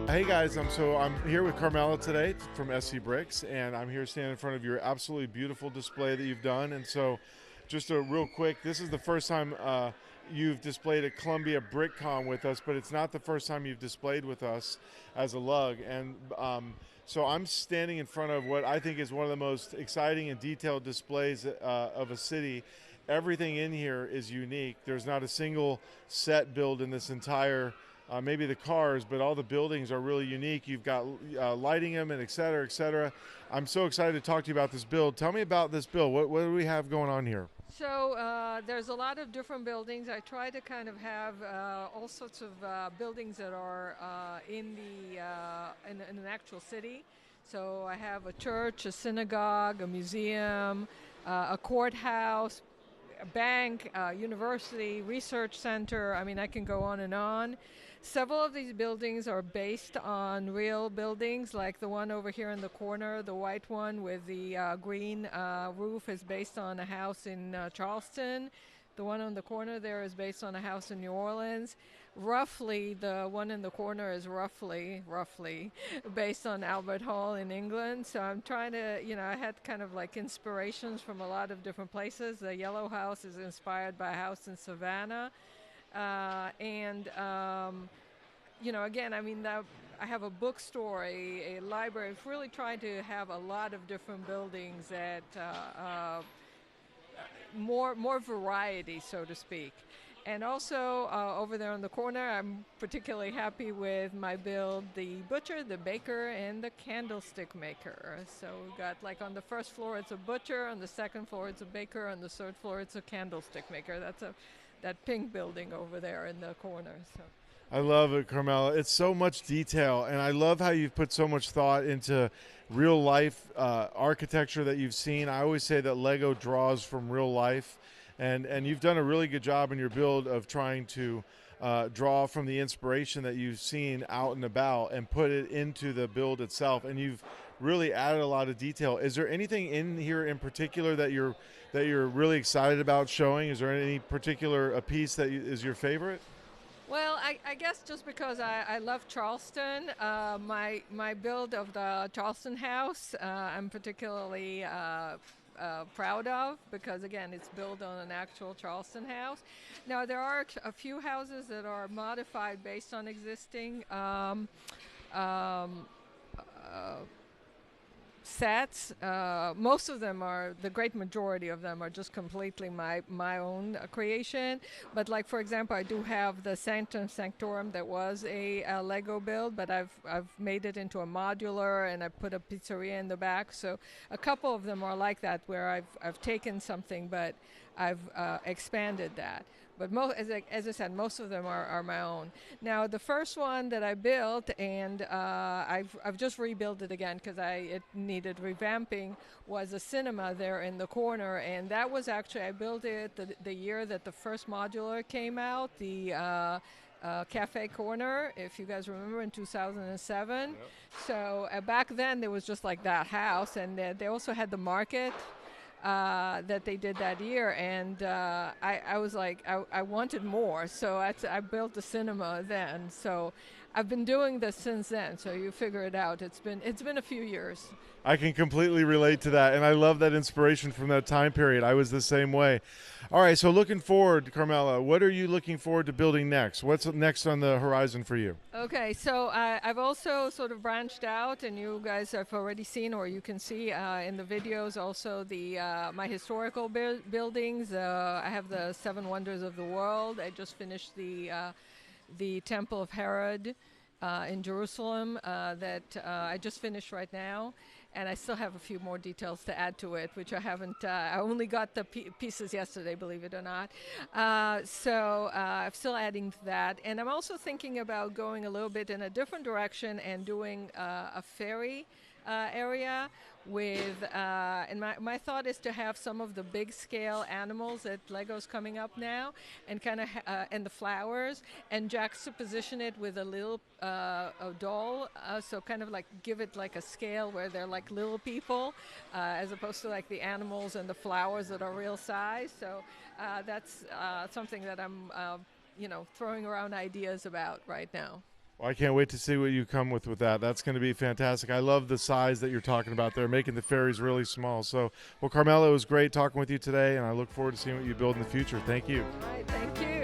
Hey guys, I'm here with Carmela today from SC Bricks, and I'm here standing in front of your absolutely beautiful display that you've done. And so, just a real quick, this is the first time you've displayed at Columbia BrickCon with us, but it's not the first time you've displayed with us as a lug. And so I'm standing in front of what I think is one of the most exciting and detailed displays of a city. Everything in here is unique. There's not a single set build in this entire maybe the cars, but all the buildings are really unique. You've got lighting them and et cetera, et cetera. I'm so excited to talk to you about this build. Tell me about this build. What do we have going on here? So there's a lot of different buildings. I try to kind of have all sorts of buildings that are in an actual city. So I have a church, a synagogue, a museum, a courthouse, a bank, university, research center. I mean, I can go on and on. Several of these buildings are based on real buildings, like the one over here in the corner, the white one with the green roof is based on a house in Charleston. The one on the corner there is based on a house in New Orleans. Roughly, the one in the corner is roughly based on Albert Hall in England. So I'm trying to, I had kind of like inspirations from a lot of different places. The yellow house is inspired by a house in Savannah. And again, I mean, I have a bookstore, a library. I've really tried to have a lot of different buildings that more variety, so to speak. And also over there in the corner, I'm particularly happy with my build, the butcher, the baker, and the candlestick maker. So we've got like on the first floor it's a butcher, on the second floor it's a baker, on the third floor it's a candlestick maker. That's that pink building over there in the corner. So. I love it, Carmela. It's so much detail, and I love how you've put so much thought into real life architecture that you've seen. I always say that Lego draws from real life, and you've done a really good job in your build of trying to draw from the inspiration that you've seen out and about and put it into the build itself. And you've really added a lot of detail. Is there anything in here in particular that you're really excited about showing? Is there any particular piece that is your favorite? Well, I guess just because I love Charleston, my build of the Charleston house, I'm particularly proud of because, again, it's built on an actual Charleston house. Now, there are a few houses that are modified based on existing um, sets. Most of them are, the great majority of them are just completely my own creation. But like for example, I do have the Sanctum Sanctorum that was a Lego build, but I've made it into a modular and I put a pizzeria in the back. So a couple of them are like that where I've taken something but I've expanded that. But as I said, most of them are my own. Now, the first one that I built, and I've just rebuilt it again because it needed revamping, was a cinema there in the corner. And that was actually, I built it the year that the first modular came out, the Cafe Corner, if you guys remember, in 2007. Yep. So back then, there was just like that house, and they also had the market that they did that year, and I was like, I wanted more, so I built the cinema then. So I've been doing this since then. So you figure it out. It's been a few years. I can completely relate to that, and I love that inspiration from that time period. I was the same way. All right, so looking forward, Carmela, what are you looking forward to building next? What's next on the horizon for you? Okay, so I've also sort of branched out, and you guys have already seen, or you can see in the videos also my historical buildings. I have the Seven Wonders of the World. I just finished the Temple of Herod in Jerusalem that I just finished right now. And I still have a few more details to add to it, which I haven't, I only got the pieces yesterday, believe it or not. So I'm still adding to that. And I'm also thinking about going a little bit in a different direction and doing a ferry area with, and my thought is to have some of the big scale animals that Lego's coming up now, and kind of and the flowers, and juxtaposition it with a little a doll, so kind of like give it like a scale where they're like little people, as opposed to like the animals and the flowers that are real size. So that's something that I'm throwing around ideas about right now. Well, I can't wait to see what you come with that. That's going to be fantastic. I love the size that you're talking about there, making the fairies really small. So, well, Carmela, it was great talking with you today, and I look forward to seeing what you build in the future. Thank you. All right, thank you.